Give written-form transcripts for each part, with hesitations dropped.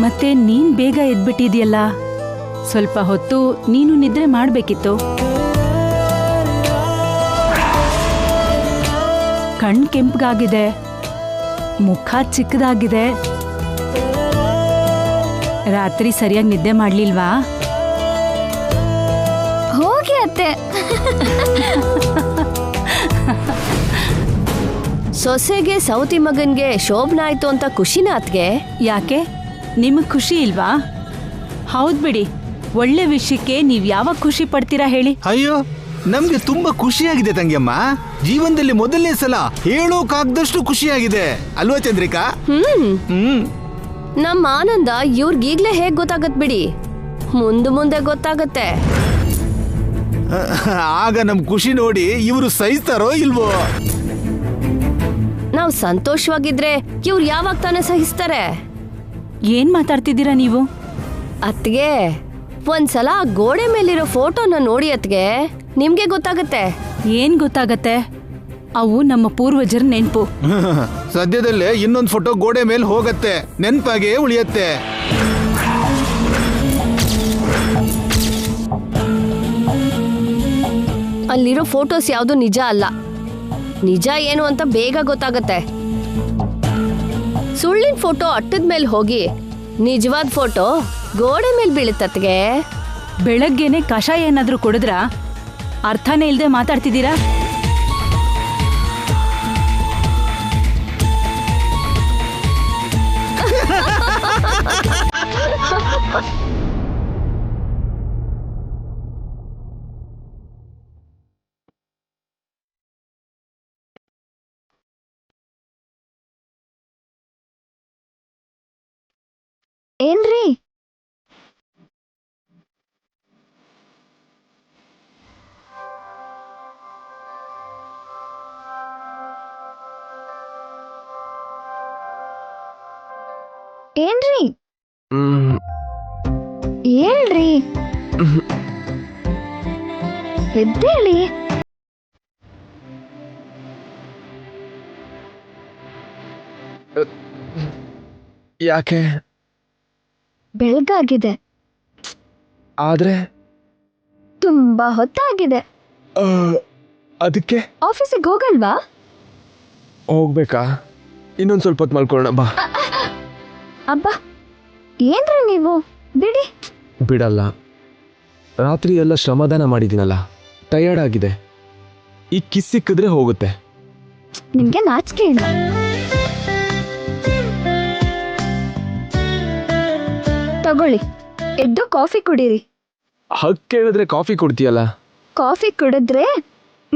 ಮತ್ತೆ ನೀನ್ ಬೇಗ ಎದ್ಬಿಟ್ಟಿದ್ಯಲ್ಲ, ಸ್ವಲ್ಪ ಹೊತ್ತು ನೀನು ನಿದ್ರೆ ಮಾಡ್ಬೇಕಿತ್ತು. ಕಣ್ ಕೆಂಪಗಾಗಿದೆ, ಮುಖ ಚಿಕ್ಕದಾಗಿದೆ. ರಾತ್ರಿ ಸರಿಯಾಗಿ ನಿದ್ದೆ ಮಾಡ್ಲಿಲ್ವಾ? ಹೋಗಿ ಅತ್ತೆ. ಸೊಸೆಗೆ ಸೌತಿ ಮಗನ್ಗೆ ಶೋಭನ ಆಯ್ತು ಅಂತ ಖುಷಿನ ಅತ್ಗೆ? ಯಾಕೆ ನಿಮಗ್ ಖುಷಿ ಇಲ್ವಾ? ಹೌದ್ ಬಿಡಿ, ಒಳ್ಳೆ ವಿಷಯಕ್ಕೆ ನೀವ್ ಯಾವಾಗ ಖುಷಿ ಪಡ್ತೀರಾ ಹೇಳಿ? ಅಯ್ಯೋ, ನಮ್ಗೆ ತುಂಬಾ ಖುಷಿಯಾಗಿದೆ ತಂಗಿಯಮ್ಮ. ಜೀವನದಲ್ಲಿ ಮೊದಲನೇ ಸಲ ಹೇಳೋಕಾಗ್ದಷ್ಟು ಖುಷಿಯಾಗಿದೆ ಅಲ್ವಾ ಚಂದ್ರಿಕಾ? ನಮ್ಮ ಆನಂದ ಇವ್ರಿಗೀಗ್ಲೇ ಹೇಗ್ ಗೊತ್ತಾಗತ್ ಬಿಡಿ, ಮುಂದೆ ಗೊತ್ತಾಗತ್ತೆ. ಆಗ ನಮ್ ಖುಷಿ ನೋಡಿ ಇವರು ಸಹಿಸ್ತಾರೋ ಇಲ್ವೋ? ನಾವ್ ಸಂತೋಷವಾಗಿದ್ರೆ ಇವ್ರು ಯಾವಾಗ ತಾನೇ ಸಹಿಸ್ತಾರೆ? ಏನ್ ಮಾತಾಡ್ತಿದ್ದೀರಾ ನೀವು? ಅತ್ಗೆ, ಒಂದ್ಸಲ ಆ ಗೋಡೆ ಮೇಲಿರೋ ಫೋಟೋನ ನೋಡಿ ಅತ್ಗೆ, ನಿಮ್ಗೆ ಗೊತ್ತಾಗತ್ತೆ. ಏನ್ ಗೊತ್ತಾಗತ್ತೆ? ಅವು ನಮ್ಮ ಪೂರ್ವಜರ ನೆನ್ಪು. ಸದ್ಯದಲ್ಲೇ ಇನ್ನೊಂದು ಫೋಟೋ ಗೋಡೆ ಮೇಲೆ ಹೋಗತ್ತೆ, ನೆನ್ಪಾಗೆ ಉಳಿಯತ್ತೆ. ಅಲ್ಲಿರೋ ಫೋಟೋಸ್ ಯಾವ್ದು ನಿಜ ಅಲ್ಲ. ನಿಜ ಏನು ಅಂತ ಬೇಗ ಗೊತ್ತಾಗತ್ತೆ. ಸುಳ್ಳಿನ ಫೋಟೋ ಅಟ್ಟದ ಮೇಲೆ ಹೋಗಿ ನಿಜವಾದ ಫೋಟೋ ಗೋಡೆ ಮೇಲೆ ಬೀಳುತ್ತತ್ಗೆ. ಬೆಳಗ್ಗೆನೆ ಕಷಾಯ ಏನಾದ್ರೂ ಕುಡಿದ್ರಾ? ಅರ್ಥನೇ ಇಲ್ದೆ ಮಾತಾಡ್ತಿದ್ದೀರಾ? ಏನ್ರಿ? ಏನ್ರಿ? ಹೇಳ್ರಿ, ಎದ್ದೇಳಿ. ಯಾಕೆ? ಬೆಳಗಾಗಿದೆ, ಆದ್ರೆ ತುಂಬಾ ಹೊತ್ತಾಗಿದೆ. ಅದಕ್ಕೆ ಆಫೀಸಿಗೆ ಹೋಗಲ್ವಾ? ಹೋಗ್ಬೇಕಾ? ಇನ್ನೊಂದು ಸ್ವಲ್ಪ ಹೊತ್ತು ಮಲ್ಕೊಳ್ಳೋಣ ಬಾ. ಅಬ್ಬಾ, ಏನ್ರಿ ನೀವು? ಬಿಡಿ. ಬಿಡಲ್ಲ. ರಾತ್ರಿ ಎಲ್ಲ ಶ್ರಮದಾನ ಮಾಡಿದ್ದೀನಲ್ಲ, ಟಯರ್ಡ್ ಆಗಿದೆ. ಈ ಕಿಸ್ ಸಿಕ್ಕಿದ್ರೆ ಹೋಗುತ್ತೆ. ನಿಮ್ಗೆ ನಾಚಿಕೆ ಇಲ್ಲ? ತಗೊಳ್ಳಿ, ಎದ್ದು ಕಾಫಿ ಕುಡೀರಿ. ಹಕ್ ಕೇಳಿದ್ರೆ ಕಾಫಿ ಕೊಡ್ತೀಯಲ್ಲ? ಕಾಫಿ ಕುಡಿದ್ರೆ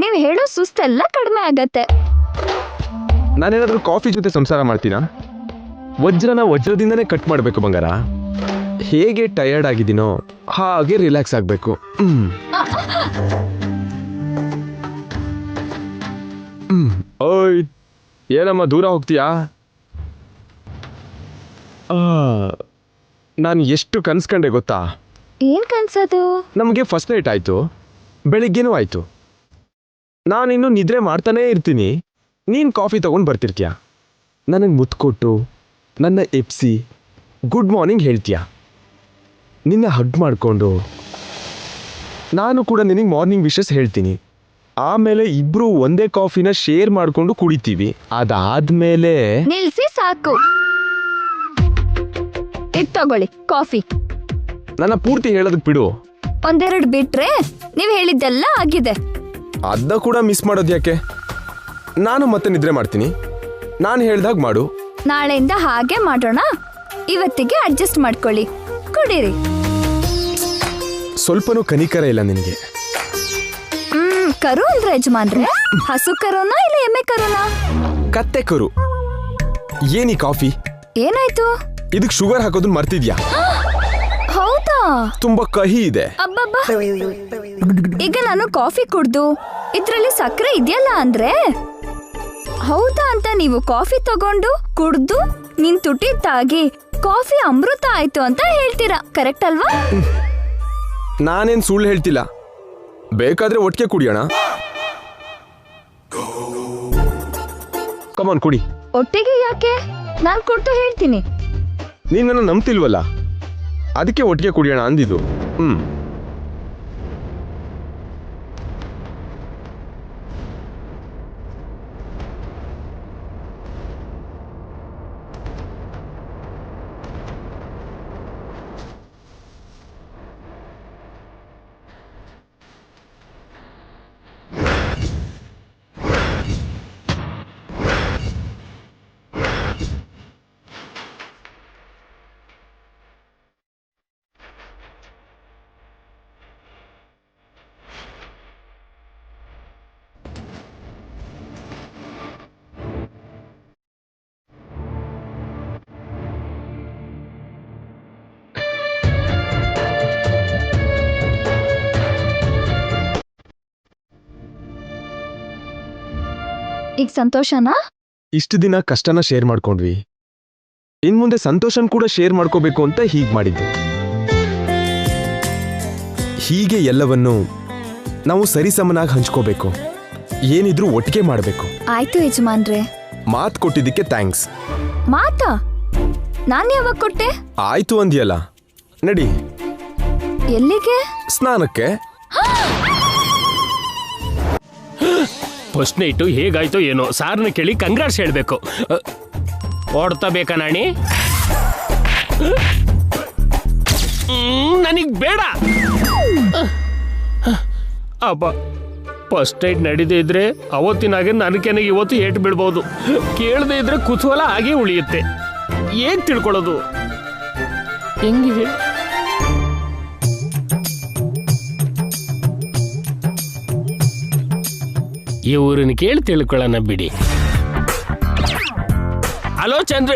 ನೀವು ಹೇಳೋ ಸುಸ್ತೆಲ್ಲ ಕಡಿಮೆ ಆಗತ್ತೆ. ನಾನೇನಾದ್ರೂ ಕಾಫಿ ಜೊತೆ ಸಂಸಾರ ಮಾಡ್ತೀನಾ? ವಜ್ರನ ವಜ್ರದಿಂದನೇ ಕಟ್ ಮಾಡಬೇಕು ಬಂಗಾರ. ಹೇಗೆ ಟಯರ್ಡ್ ಆಗಿದ್ದೀನೋ ಹಾಗೆ ರಿಲ್ಯಾಕ್ಸ್ ಆಗಬೇಕು. ಓಯ್, ಏನಮ್ಮ ದೂರ ಹೋಗ್ತೀಯಾ? ನಾನು ಎಷ್ಟು ಕನ್ಸ್ಕೊಂಡೆ ಗೊತ್ತಾ? ಏನ್ ಕನ್ಸದು? ನಮಗೆ ಫಸ್ಟ್ ನೈಟ್ ಆಯ್ತು, ಬೆಳಿಗ್ಗೆನೂ ಆಯ್ತು. ನಾನಿನ್ನು ನಿದ್ರೆ ಮಾಡ್ತಾನೇ ಇರ್ತೀನಿ, ನೀನು ಕಾಫಿ ತಗೊಂಡು ಬರ್ತಿರ್ತೀಯ. ನನಗೆ ಮುತ್ತು ಕೊಟ್ಟು ನನ್ನ ಎಪ್ಸಿ ಗುಡ್ ಮಾರ್ನಿಂಗ್ ಹೇಳ್ತೀಯ. ನಿನ್ನ ಹಗ್ ಮಾಡಿಕೊಂಡು ನಾನು ಕೂಡ ನಿನಗೆ ಮಾರ್ನಿಂಗ್ ವಿಶಸ್ ಹೇಳ್ತೀನಿ. ಆಮೇಲೆ ಇಬ್ರು ಒಂದೇ ಕಾಫಿನ ಶೇರ್ ಮಾಡಿಕೊಂಡು ಕುಡಿತೀವಿ. ಅದಾದ್ಮೇಲೆ ನಿಲ್ಸಿ, ಸಾಕು. ಇದು ತಗೊಳ್ಳಿ ಕಾಫಿ. ನನ್ನ ಪೂರ್ತಿ ಹೇಳೋದಕ್ಕೆ ಬಿಡು. ಒಂದೆರಡು ಬಿಟ್ರೆ ನೀವು ಹೇಳಿದ್ದೆಲ್ಲ ಆಗಿದೆ. ಅದ ಕೂಡ ಮಿಸ್ ಮಾಡೋದು ಯಾಕೆ? ನಾನು ಮತ್ತೆ ನಿದ್ರೆ ಮಾಡ್ತೀನಿ, ನಾನು ಹೇಳ್ದಾಗ ಮಾಡು. ನಾಳೆಯಿಂದ ಹಾಗೆ ಮಾಡೋಣ. ಇವತ್ತಿಗೆ ಅಡ್ಜಸ್ಟ್ ಮಾಡ್ಕೊಳ್ಳಿ, ಕುಡೀರಿ. ಸ್ವಲ್ಪನೂ ಕನಿಕರ ಇಲ್ಲ ನಿನಗೆ. ಕರು ಅಂದ್ರೆ ಯಜಮಾನ್ರೆ, ಹಸು ಕರುನಾ ಇಲ್ಲ ಎಮ್ಮೆ ಕರುನಾ? ಕತ್ತೆ ಕರು. ಏನಿ ಕಾಫಿ? ಏನಾಯ್ತು? ಇದಕ್ಕೆ ಶುಗರ್ ಹಾಕೋದನ್ನ ಮರ್ತಿದ್ಯಾ? ಹೌದಾ? ತುಂಬಾ ಕಹಿ ಇದೆ. ಅಬ್ಬಬ್ಬಾ, ಈಗ ನಾನು ಕಾಫಿ ಕುಡ್ದು ಇದ್ರಲ್ಲಿ ಸಕ್ಕರೆ ಇದೆಯಲ್ಲ ಅಂದ್ರೆ ಹೌದಾ ಅಂತ ನೀವು ಕಾಫಿ ತಗೊಂಡು ಕುಡ್ದು ನಿನ್ ತುಟಿ ತಾಗಿ ಕಾಫಿ ಅಮೃತ ಆಯ್ತು ಅಂತ ಹೇಳ್ತೀರಾ, ಕರೆಕ್ಟ್ ಅಲ್ವಾ? ನಾನೇನ್ ಸುಳ್ಳು ಹೇಳ್ತಿಲ್ಲ, ಬೇಕಾದ್ರೆ ಒಟ್ಟಿಗೆ ಕುಡಿಯೋಣ. ಕಮಾನ್ ಕುಡಿ. ಒಟ್ಟಿಗೆ ಯಾಕೆ? ನಾನ್ ಕುಡ್ದು ಹೇಳ್ತೀನಿ. ನೀನು ನನ್ನ ನಂಬ್ತಿಲ್ವಲ್ಲ, ಅದಕ್ಕೆ ಒಟ್ಟಿಗೆ ಕುಡಿಯೋಣ ಅಂದಿದ್ದು. ಈಗ ಸಂತೋಷನಾ? ಇಷ್ಟು ದಿನ ಕಷ್ಟನ ಶೇರ್ ಮಾಡ್ಕೊಂಡ್ವಿ, ಇನ್ ಮುಂದೆ ಸಂತೋಷನ್ ಕೂಡ ಶೇರ್ ಮಾಡ್ಕೋಬೇಕು ಅಂತ ಹೀಗ್ ಮಾಡಿದ್ದು. ಹೀಗೆ ಎಲ್ಲವನ್ನೂ ನಾವು ಸರಿಸಮನಾಗಿ ಹಂಚ್ಕೋಬೇಕು, ಏನಿದ್ರೂ ಒಟ್ಟಿಗೆ ಮಾಡಬೇಕು. ಆಯ್ತು ಯಜಮಾನ್ರೆ. ಮಾತು ಕೊಟ್ಟಿದ್ದಕ್ಕೆ ಥ್ಯಾಂಕ್ಸ್. ಮಾತಾ? ನಾನು ಯಾವಾಗ ಕೊಟ್ಟೆ? ಆಯ್ತು ಅಂದ್ಯಲ್ಲ, ನಡಿ. ಎಲ್ಲಿಗೆ? ಸ್ನಾನಕ್ಕೆ. ಫಸ್ಟ್ ನೈಟು ಹೇಗಾಯ್ತು ಏನೋ, ಸಾರ್ನ ಕೇಳಿ ಕಂಗ್ರಾಟ್ಸ್ ಹೇಳ್ಬೇಕು. ಓಡ್ತಾ ಬೇಕಾ ನಾಣಿ? ನನಗ್ ಬೇಡ. ಅಬ್ಬ, ಫಸ್ಟ್ ನೈಟ್ ನಡೀದೇ ಇದ್ರೆ ಅವತ್ತಿನಾಗೆ ನನಗೆ ಇವತ್ತು ಏಟು ಬೀಳ್ಬೋದು. ಕೇಳದೇ ಇದ್ರೆ ಕುತೂಹಲ ಹಾಗೆ ಉಳಿಯುತ್ತೆ. ಏನ್ ತಿಳ್ಕೊಳ್ಳೋದು? ಹೆಂಗೆ? ಇವ್ರನ್ನ ಕೇಳಿ ತಿಳ್ಕೊಳ್ಳೋಣ ಬಿಡಿ. ಹಲೋ ಚಂದ್ರ,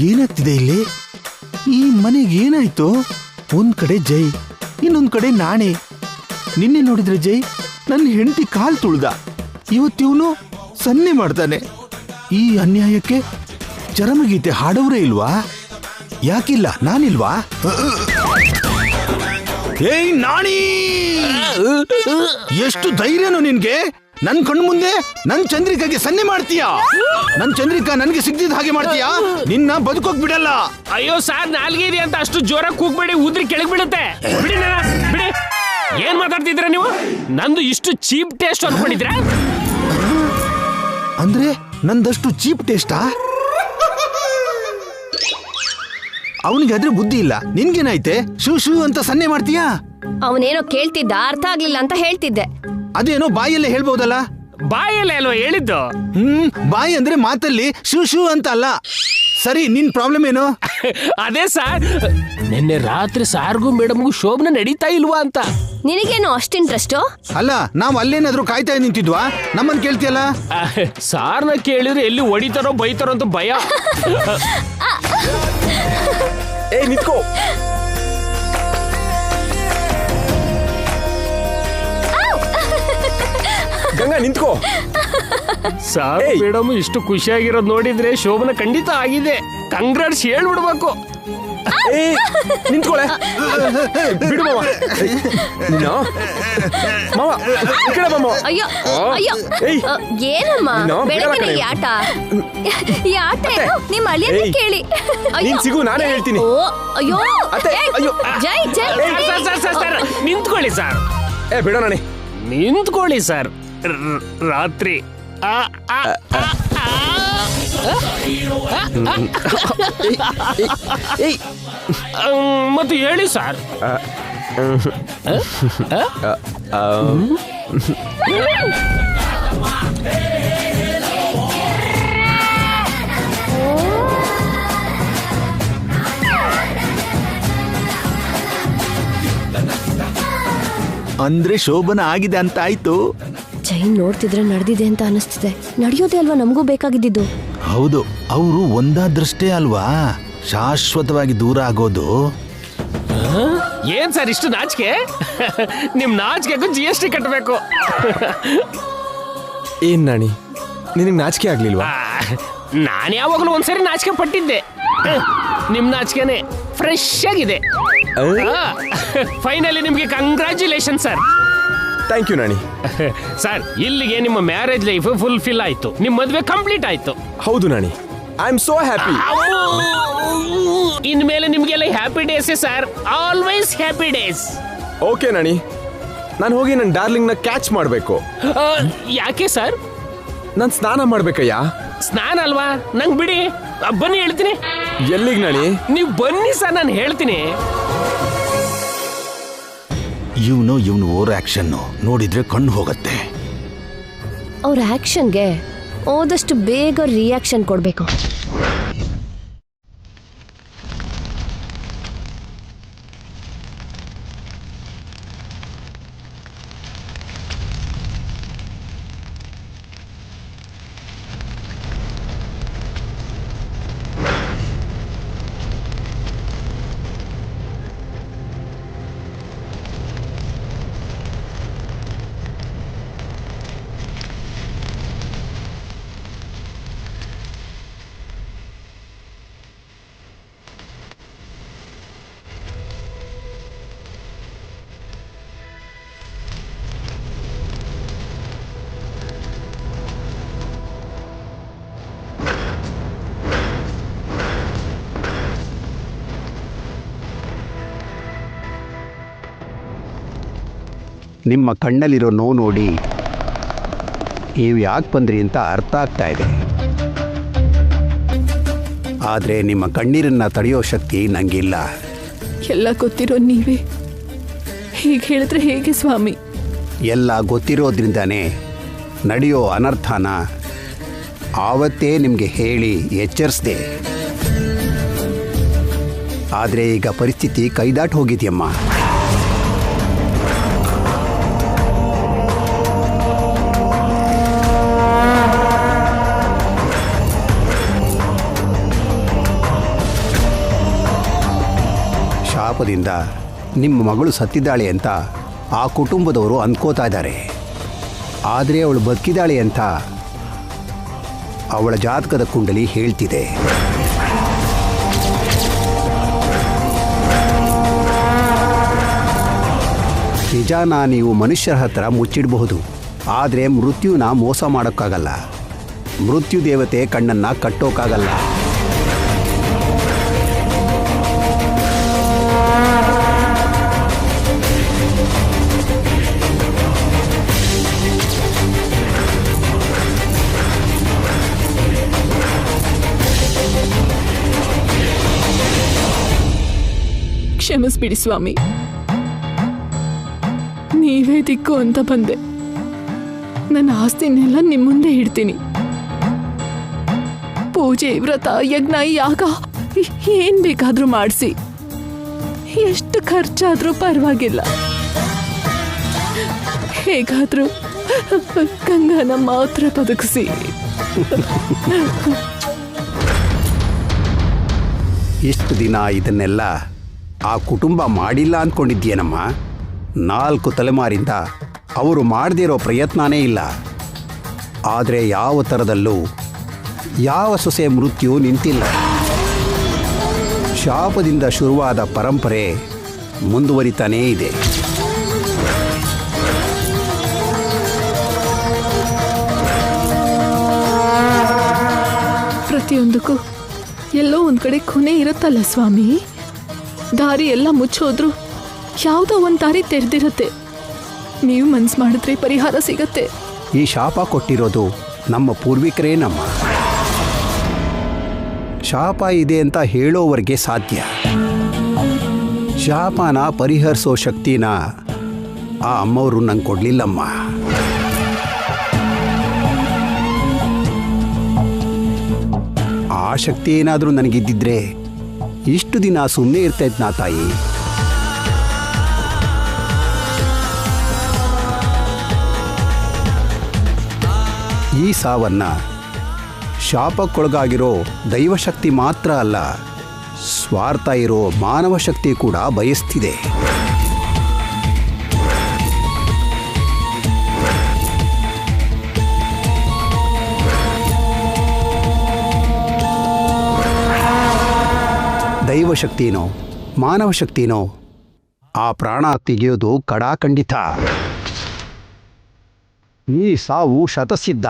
ಏನಾಗ್ತಿದೆ ಇಲ್ಲಿ? ಈ ಮನೆಗೆ ಏನಾಯ್ತು? ಒಂದ್ ಕಡೆ ಜೈ, ಇನ್ನೊಂದ್ ಕಡೆ ನಾಣೆ. ನಿನ್ನೆ ನೋಡಿದ್ರೆ ಜೈ ನನ್ನ ಹೆಂಡತಿ ಕಾಲ್ ತುಳ್ದ, ಇವತ್ತಿವನು ಸನ್ನೆ ಮಾಡ್ತಾನೆ. ಈ ಅನ್ಯಾಯಕ್ಕೆ ಚರಮಗೀತೆ ಹಾಡೋರೇ ಇಲ್ವಾ? ಯಾಕಿಲ್ಲ? ನಾನಿಲ್ವಾ? ಏಯ್ ನಾಣಿ, ಎಷ್ಟು ಧೈರ್ಯನು ನಿನ್ಗೆ? ನನ್ ಕಣ್ಮುಂದೆ ನನ್ ಚಂದ್ರಿಕಾಗೆ ಸನ್ನೆ ಮಾಡ್ತೀಯಾ? ನನ್ ಚಂದ್ರಿಕಾ ನನ್ಗೆ ಸಿಗ್ದಿದ್ದ ಹಾಗೆ ಮಾಡ್ತೀಯಾ? ನಿನ್ನ ಬದುಕೋಕ್ ಬಿಡಲ್ಲ. ಅಯ್ಯೋ ಸಾರ್, ನಾಲ್ಗೇರಿ ಅಂತ ಅಷ್ಟು ಜೋರ ಕೂಗ್ಬೇಡಿ, ಉದ್ರಿ ಕೆಳಗ್ ಬೀಳುತ್ತೆ. ಬಿಡಿ ಬಿಡಿ. ಏನ್ ಮಾತಾಡ್ತಿದ್ರ ನೀವು? ನಂದು ಇಷ್ಟು ಚೀಪ್ ಟೇಸ್ಟ್ ಅನ್ಕೊಂಡಿದ್ರ? ಅಂದ್ರೆ ನಂದಷ್ಟು ಚೀಪ್ ಟೇಸ್ಟಾ? ಅವನಿಗೆ ಆದ್ರೆ ಬುದ್ಧಿ ಇಲ್ಲ, ನಿನ್ಗೇನಾಯ್ತೆ? ಶೂ ಶೂ ಅಂತ ಸನ್ನೆ ಮಾಡ್ತೀಯಾ? ಅವನೇನೋ ಕೇಳ್ತಿದ್ದ, ಅರ್ಥ ಆಗ್ಲಿಲ್ಲ ಅಂತ ಹೇಳ್ತಿದ್ದೆ. ಅದೇನೋ ಬಾಯಲ್ಲೇ ಹೇಳ್ಬೋದಲ್ಲ? ಬಾಯಲ್ಲೇ ಅಲ್ವಾ ಹೇಳಿದ್ದು? ಬಾಯಿ ಅಂದ್ರೆ ಮಾತಲ್ಲಿ, ಶೂ ಶೂ ಅಂತ ಅಲ್ಲ. ಸರಿ, ನಿನ್ ಪ್ರಾಬ್ಲಮ್ ಏನು? ಅದೇ ಸಾರ್, ನಿನ್ನೆ ರಾತ್ರಿ ಸಾರ್ಗೂ ಮೇಡಮ್ಗೂ ಶೋಭನ ನಡೀತಾ ಇಲ್ವಾ ಅಂತ. ನಿನಗೇನು ಅಷ್ಟು ಇಂಟ್ರೆಸ್ಟು? ಅಲ್ಲ, ನಾವ್ ಅಲ್ಲೇನಾದ್ರೂ ಕಾಯ್ತಾ ನಿಂತಿದ್ವಾ? ನಮ್ಮನ್ ಕೇಳ್ತಿಯಲ್ಲ? ಸಾರ್ನ ಕೇಳಿದ್ರೆ ಎಲ್ಲಿ ಹೊಡಿತಾರೋ ಬೈತಾರೋ ಅಂತ ಭಯ. ಏ ನಿತ್ಕೋ. ಗಂಗಾ ನಿಂತ್ಕೋ. ಸಾರ್ ಮೇಡಮ್ ಇಷ್ಟು ಖುಷಿಯಾಗಿರೋದು ನೋಡಿದ್ರೆ ಶೋಭನ ಖಂಡಿತ ಆಗಿದೆ. ಕಂಗ್ರಾಟ್ಸ್ ಹೇಳ್ಬಿಡ್ಬೇಕು. ಏ ನಿಂತ್ಕೊಳೆ, ಬಿಡು ಮಾವ. ನೀನು ಮಾವ ಈ ಕಡೆ ಬಾ ಮಾವ. ಅಯ್ಯೋ ಅಯ್ಯೋ, ಏನಮ್ಮ ಬೆಳಗ್ಗೆ ಈ ಆಟ? ಈ ಆಟ ಏನು? ನಿಮ್ಮ ಅಳಿಯನ್ನೇ ಕೇಳಿ. ನೀನ್ ಸಿಗು, ನಾನೇ ಹೇಳ್ತೀನಿ. ಓ ಅಯ್ಯೋ, ಅಯ್ಯೋ. ಜೈ ಜೈ. ಸರ್ ನಿಂತ್ಕೊಳ್ಳಿ ಸರ್. ಏ ಬಿಡೋಣ, ನಿಂತ್ಕೊಳ್ಳಿ ಸರ್. ರಾತ್ರಿ ಮತ್ತು ಹೇಳಿ ಸರ್. ಅಂದ್ರೆ ಶೋಭನ ಆಗಿದೆ ಅಂತ ಆಯ್ತು. ಜೈನ್ ನೋಡ್ತಿದ್ರೆ ನಡೆದಿದೆ ಅಂತ ಅನಿಸ್ತಿದೆ. ನಡೆಯೋದೇ ಅಲ್ವಾ ನಮಗೂ ಬೇಕಾಗಿದ್ದು. ಹೌದು, ಅವರು ಒಂದಾದ್ರಷ್ಟೇ ಅಲ್ವಾ ಶಾಶ್ವತವಾಗಿ ದೂರ ಆಗೋದು. ಏನ್ ಸರ್ ಇಷ್ಟು ನಾಚಿಕೆ? ನಿಮ್ ನಾಚಿಕೆಗೂ GST ಕಟ್ಟಬೇಕು. ಏನ್ ನಾಣಿ, ನಿನಗೆ ನಾಚಿಕೆ ಆಗ್ಲಿಲ್ವಾ? ನಾನು ಯಾವಾಗಲೂ ಒಂದ್ಸರಿ ನಾಚಿಕೆ ಪಟ್ಟಿದ್ದೆ. ನಿಮ್ ನಾಚಿಕೆನೆ ಫ್ರೆಶ್ ಆಗಿದೆ. ಫೈನಲಿ ನಿಮ್ಗೆ congratulation sir. Thank you Nani. Sir, ಇಲ್ಲಿಗೆ ನಿಮ್ಮ ಮ್ಯಾರೇಜ್ ಲೈಫ್ ಫುಲ್ಫಿಲ್ ಆಯ್ತು, ನಿಮ್ ಮದ್ವೆ ಕಂಪ್ಲೀಟ್ ಆಯ್ತು. ಹೌದು Nani, I am so happy. ಇನ್ಮೇಲೆ ನಿಮ್ಗೆಲ್ಲ happy days sir, always happy days. Okay Nani, ನಾನು ಹೋಗಿ ನನ್ನ ಡಾರ್ಲಿಂಗ್ನ ಕ್ಯಾಚ್ ಮಾಡಬೇಕು. ಯಾಕೆ ಸರ್? ನಾನು ಸ್ನಾನ ಮಾಡ್ಬೇಕಯ್ಯ. ಸ್ನಾನ ಅಲ್ವಾ, ನಂಗೆ ಬಿಡಿ, ಬನ್ನಿ ಹೇಳ್ತೀನಿ. ಎಲ್ಲಿಗೆ ನಾಣಿ? ನೀವು ಬನ್ನಿ ಸರ್, ನಾನು ಹೇಳ್ತೀನಿ. ಇವನು ಓವರ್ ಆಕ್ಷನ್ ನೋಡಿದ್ರೆ ಕಣ್ಣು ಹೋಗತ್ತೆ. ಅವ್ರ ಆಕ್ಷನ್ಗೆ ಆದಷ್ಟು ಬೇಗ ರಿಯಾಕ್ಷನ್ ಕೊಡ್ಬೇಕು. ನಿಮ್ಮ ಕಣ್ಣಲ್ಲಿರೋ ನೋವು ನೋಡಿ ನೀವು ಯಾಕೆ ಬಂದ್ರಿ ಅಂತ ಅರ್ಥ ಆಗ್ತಾ ಇದೆ. ಆದರೆ ನಿಮ್ಮ ಕಣ್ಣೀರನ್ನು ತಡೆಯೋ ಶಕ್ತಿ ನನಗಿಲ್ಲ. ಎಲ್ಲ ಗೊತ್ತಿರೋ ನೀವೇ ಹೀಗೆ ಹೇಳಿದ್ರೆ ಹೇಗೆ ಸ್ವಾಮಿ? ಎಲ್ಲ ಗೊತ್ತಿರೋದ್ರಿಂದನೇ ನಡೆಯೋ ಅನರ್ಥನ ಆವತ್ತೇ ನಿಮಗೆ ಹೇಳಿ ಎಚ್ಚರಿಸಿದೆ. ಆದರೆ ಈಗ ಪರಿಸ್ಥಿತಿ ಕೈದಾಟಿ ಹೋಗಿದೆಯಮ್ಮ. ಶಾಪದಿಂದ ನಿಮ್ಮ ಮಗಳು ಸತ್ತಿದ್ದಾಳೆ ಅಂತ ಆ ಕುಟುಂಬದವರು ಅಂದ್ಕೋತಾ ಇದ್ದಾರೆ. ಆದರೆ ಅವಳು ಬದುಕಿದ್ದಾಳೆ ಅಂತ ಅವಳ ಜಾತಕದ ಕುಂಡಲಿ ಹೇಳ್ತಿದೆ. ನಿಜಾನ ನೀವು ಮನುಷ್ಯರ ಹತ್ರ ಮುಚ್ಚಿಡಬಹುದು, ಆದರೆ ಮೃತ್ಯುನ ಮೋಸ ಮಾಡೋಕ್ಕಾಗಲ್ಲ. ಮೃತ್ಯು ದೇವತೆ ಕಣ್ಣನ್ನು ಕಟ್ಟೋಕ್ಕಾಗಲ್ಲ. ಕ್ಷಮಿಸ್ಬಿಡಿ ಸ್ವಾಮಿ, ನೀವೇ ದಿಕ್ಕು ಅಂತ ಬಂದೆ. ನನ್ನ ಆಸ್ತಿನೆಲ್ಲ ನಿಮ್ಮ ಮುಂದೆ ಇಡ್ತೀನಿ. ಪೂಜೆ, ವ್ರತ, ಯಜ್ಞ, ಯಾಗ ಏನ್ ಬೇಕಾದ್ರೂ ಮಾಡಿಸಿ, ಎಷ್ಟು ಖರ್ಚಾದ್ರೂ ಪರವಾಗಿಲ್ಲ. ಹೇಗಾದ್ರೂ ಗಂಗಾನ ಮಾತ್ರ ಬದುಕಿಸಿ. ಇಷ್ಟು ದಿನ ಇದನ್ನೆಲ್ಲ ಆ ಕುಟುಂಬ ಮಾಡಿಲ್ಲ ಅಂದ್ಕೊಂಡಿದ್ದೀಯನಮ್ಮ. 4 ತಲೆಮಾರಿಂದ ಅವರು ಮಾಡದಿರೋ ಪ್ರಯತ್ನನೇ ಇಲ್ಲ. ಆದರೆ ಯಾವ ಥರದಲ್ಲೂ ಯಾವ ಸೊಸೆ ಮೃತ್ಯು ನಿಂತಿಲ್ಲ. ಶಾಪದಿಂದ ಶುರುವಾದ ಪರಂಪರೆ ಮುಂದುವರಿತಾನೇ ಇದೆ. ಪ್ರತಿಯೊಂದಕ್ಕೂ ಎಲ್ಲೋ ಒಂದ್ ಕಡೆ ಕೊನೆ ಇರುತ್ತಲ್ಲ ಸ್ವಾಮಿ. ದಾರಿ ಎಲ್ಲ ಮುಚ್ಚೋದ್ರು ಯಾವುದೋ ಒಂದು ದಾರಿ ತೆರೆದಿರುತ್ತೆ. ನೀವು ಮನ್ಸು ಮಾಡಿದ್ರೆ ಪರಿಹಾರ ಸಿಗತ್ತೆ. ಈ ಶಾಪ ಕೊಟ್ಟಿರೋದು ನಮ್ಮ ಪೂರ್ವಿಕರೇ. ನಮ್ಮ ಶಾಪ ಇದೆ ಅಂತ ಹೇಳೋವರೆಗೆ ಸಾಧ್ಯ. ಶಾಪನ ಪರಿಹರಿಸೋ ಶಕ್ತಿನ ಆ ಅಮ್ಮವರು ನಂಗೆ ಕೊಡಲಿಲ್ಲಮ್ಮ. ಆ ಶಕ್ತಿ ಏನಾದರೂ ನನಗಿದ್ದಿದ್ರೆ ಇಷ್ಟು ದಿನ ಸುಮ್ಮನೆ ಇರ್ತಾ ಇದ್ನಾ ತಾಯಿ. ಈ ಸಾವನ್ನು ಶಾಪಕ್ಕೊಳಗಾಗಿರೋ ದೈವಶಕ್ತಿ ಮಾತ್ರ ಅಲ್ಲ, ಸ್ವಾರ್ಥ ಇರೋ ಮಾನವ ಶಕ್ತಿ ಕೂಡ ಬಯಸ್ತಿದೆ. ದೈವಶಕ್ತಿನೋ ಮಾನವ ಶಕ್ತಿನೋ ಆ ಪ್ರಾಣ ತೆಗೆಯೋದು ಕಡಾಖಂಡಿತ. ಈ ಸಾವು ಶತಸಿದ್ಧ.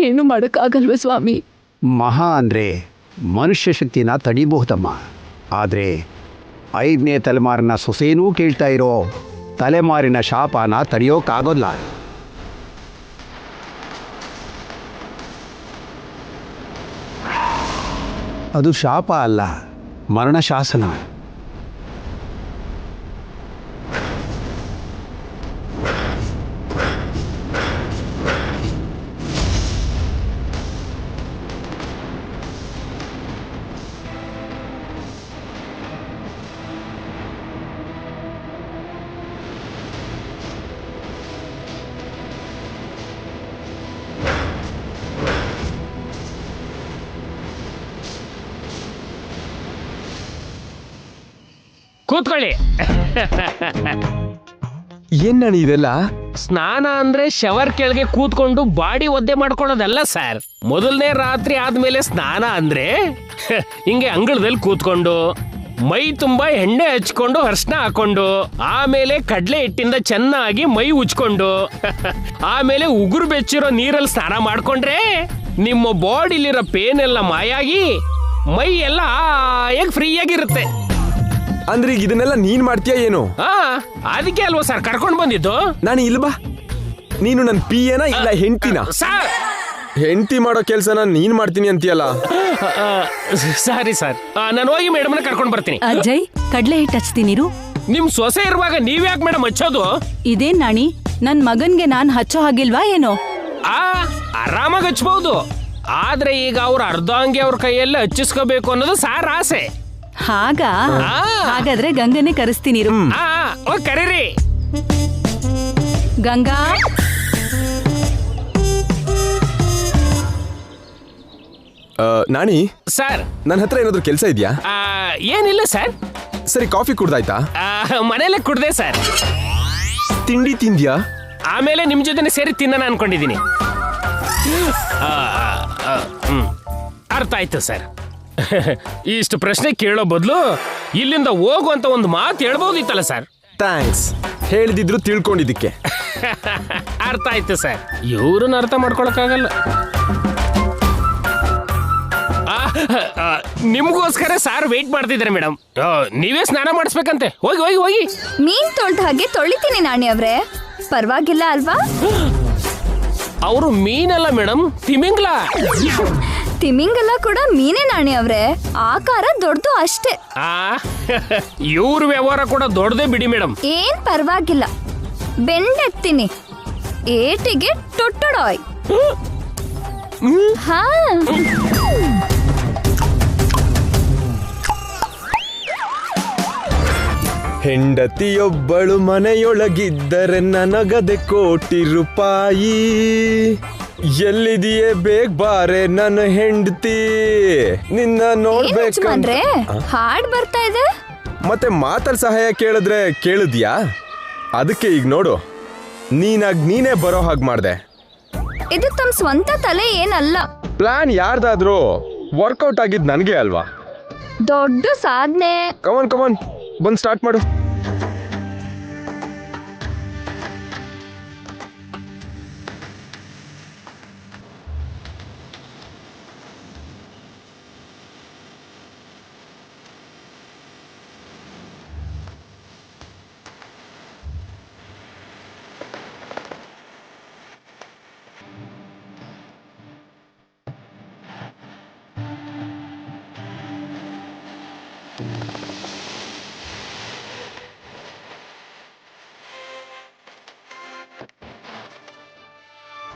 ಏನು ಮಾಡೋಕ್ಕಾಗಲ್ವ ಸ್ವಾಮಿ? ಮಹಾ ಅಂದರೆ ಮನುಷ್ಯ ಶಕ್ತಿನ ತಡಿಬಹುದಮ್ಮ. ಆದರೆ 5ನೇ ತಲೆಮಾರಿನ ಸೊಸೆನೂ ಕೇಳ್ತಾ ಇರೋ ತಲೆಮಾರಿನ ಶಾಪನ ತಡೆಯೋಕ್ಕಾಗೋಲ್ಲ. ಅದು ಶಾಪ ಅಲ್ಲ, ಮರಣ ಶಾಸನ. ಕೂತ್ಕೊಳ್ಳಿ. ಏನ್ ನಾಣಿ ಇದೆಲ್ಲ? ಸ್ನಾನ ಅಂದ್ರೆ ಶವರ್ ಕೆಳಗೆ ಕೂತ್ಕೊಂಡು ಬಾಡಿ ಒದ್ದೆ ಮಾಡ್ಕೊಳ್ಳೋದಲ್ಲ ಸರ್. ಮೊದಲನೇ ರಾತ್ರಿ ಆದ್ಮೇಲೆ ಸ್ನಾನ ಅಂದ್ರೆ ಹಿಂಗೆ ಅಂಗಳದಲ್ಲಿ ಕೂತ್ಕೊಂಡು ಮೈ ತುಂಬಾ ಎಣ್ಣೆ ಹಚ್ಕೊಂಡು ಅರ್ಶನ ಹಾಕೊಂಡು ಆಮೇಲೆ ಕಡ್ಲೆ ಹಿಟ್ಟಿಂದ ಚೆನ್ನಾಗಿ ಮೈ ಉಜ್ಕೊಂಡು ಆಮೇಲೆ ಉಗುರು ಬೆಚ್ಚಿರೋ ನೀರಲ್ಲಿ ಸ್ನಾನ ಮಾಡ್ಕೊಂಡ್ರೆ ನಿಮ್ಮ ಬಾಡಿಲಿರೋ ಪೇನ್ ಎಲ್ಲ ಮಾಯಾಗಿ ಮೈ ಎಲ್ಲ ಫ್ರೀ ಆಗಿರುತ್ತೆ. ಅಂದ್ರೆ ಈಗ ಇದನ್ನೆಲ್ಲ ನೀನ್ ಮಾಡ್ತೀಯ ಏನು? ಅದಕ್ಕೆ ಅಲ್ವಾ ಸರ್ ಕರ್ಕೊಂಡು ಬಂದಿದ್ದು. ನಾನು ಇಲ್ವಾ? ನೀನು ನನ್ನ ಪಿಯೇನ ಇಲ್ಲ ಹೆಂಡ್ತಿನ? ಸರ್ ಹೆಂಡ್ತಿ ಮಾಡೋ ಕೆಲ್ಸನ ನೀನ್ ಮಾಡ್ತೀನಿ ಅಂತೀಯಲ್ಲ. ಸಾರಿ ಸರ್, ನಾನು ಹೋಗಿ ಮೇಡಮ್ನ ಕರ್ಕೊಂಡು ಬರ್ತೀನಿ. ಅಜಯ್, ಕಡ್ಲೆ ಹಿಟ್ಟು ಹಚ್ತೀನಿರು. ನಿಮ್ ಸೊಸೆ ಇರುವಾಗ ನೀವ್ಯಾಕೆ ಮೇಡಮ್ ಹಚ್ಚೋದು? ಇದೇನ್ ನಾಣಿ, ನನ್ ಮಗನ್ಗೆ ನಾನ್ ಹಚ್ಚೋ ಹಾಗಿಲ್ವಾ ಏನೋ? ಆರಾಮಾಗಿ ಹಚ್ಬಹುದು. ಆದ್ರೆ ಈಗ ಅವ್ರ ಅರ್ಧಾಂಗಿ ಅವ್ರ ಕೈಯಲ್ಲಿ ಹಚ್ಚಿಸ್ಕೋಬೇಕು ಅನ್ನೋದು ಸಾರ್ ಆಸೆ. ಹಾಗಾದ್ರೆ ಗಂಗನೇ ಕರೆಸ್ತೀನಿರು. ಕರೀರಿ. ಗಂಗಾ, ನಾಣಿ ಸರ್, ನನ್ನ ಹತ್ರ ಏನಾದ್ರು ಕೆಲಸ ಇದೆಯಾ? ಏನಿಲ್ಲ ಸರ್. ಸರಿ, ಕಾಫಿ ಕುಡ್ದಾಯ್ತಾ? ಮನೇಲೆ ಕುಡ್ದೆ ಸರ್. ತಿಂಡಿ ತಿಂದ್ಯಾ? ಆಮೇಲೆ ನಿಮ್ ಜೊತೆ ಸೇರಿ ತಿನ್ನೋಣ ಅನ್ಕೊಂಡಿದ್ದೀನಿ. ಅರ್ಥ ಆಯ್ತು ಸರ್. ಇಷ್ಟು ಪ್ರಶ್ನೆ ಕೇಳೋ ಬದಲು ಇಲ್ಲಿಂದ ಹೋಗುವಂತ ಒಂದು ಮಾತು ಹೇಳ್ಬೋದಿತ್ತಲ್ಲ ಸರ್. ಥ್ಯಾಂಕ್ಸ್, ಹೇಳಿದಿದ್ರು ತಿಳ್ಕೊಂಡಿದ್ದಕ್ಕೆ. ಅರ್ಥ ಆಯ್ತು ಸರ್. ಇವ್ರನ್ನ ಅರ್ಥ ಮಾಡ್ಕೊಳಕ್ಕಾಗಲ್ಲ. ನಿಮ್ಗೋಸ್ಕರ ಸಾರ್ ವೇಟ್ ಮಾಡ್ತಿದ್ದಾರೆ ಮೇಡಮ್. ನೀವೇ ಸ್ನಾನ ಮಾಡಿಸ್ಬೇಕಂತೆ. ಹೋಗಿ ಹೋಗಿ ಹೋಗಿ. ಮೀನ್ ತೊಳ್ದ ಹಾಗೆ ತೊಳಿತೀನಿ ನಾಣಿ ಅವ್ರೆ, ಪರವಾಗಿಲ್ಲ ಅಲ್ವಾ? ಅವರು ಮೀನಲ್ಲ ಮೇಡಮ್, ತಿಮಿಂಗ್ಲ. ತಿಮಿಂಗಲ ಕೂಡ ಮೀನೇ ನಾಣಿ ಅವ್ರೆ, ಆಕಾರ ದೊಡ್ಡದು ಅಷ್ಟೇ. ಇವ್ರ ವ್ಯವಹಾರ ಕೂಡ ದೊಡ್ಡದೇ ಬಿಡಿ ಮೇಡಮ್. ಏನ್ ಪರವಾಗಿಲ್ಲ, ಬೆಂಡೆತ್ತೀನಿ. ಏಟಿಗೆ ಟೊಟ್ಟೊಡಾಯ್. ಹಾ, ಹೆಂಡತಿಯೊಬ್ಬಳು ಮನೆಯೊಳಗಿದ್ದರೆ ನನಗದೆ ಕೋಟಿ ರೂಪಾಯಿ. ಎಲ್ಲಿದೆಯೇ ಬೇಗ ಬಾರೆ ನನ್ನ ಹೆಂಡತಿ, ನಿನ್ನ ನೋಡ್ಬೇಕಂದ್ರೆ. ಹಾಡ್ ಬರ್ತಾ ಇದೆ. ಮತ್ತೆ ಮಾತಲ್ ಸಹಾಯ ಕೇಳಿದ್ರೆ ಕೇಳಿದ್ಯಾ? ಅದಕ್ಕೆ ಈಗ ನೋಡು, ನೀನೇ ಬರೋ ಹಾಗೆ ಮಾಡ್ದೆ. ಇದು ತಮ್ಮ ಸ್ವಂತ ತಲೆ ಏನಲ್ಲ. ಪ್ಲಾನ್ ಯಾರ್ದಾದ್ರೂ ವರ್ಕೌಟ್ ಆಗಿದ್ ನನಗೆ ಅಲ್ವಾ? ದೊಡ್ಡ ಸಾಧನೆ. ಕಮಾನ್ ಬಂದ್ ಸ್ಟಾರ್ಟ್ ಮಾಡು.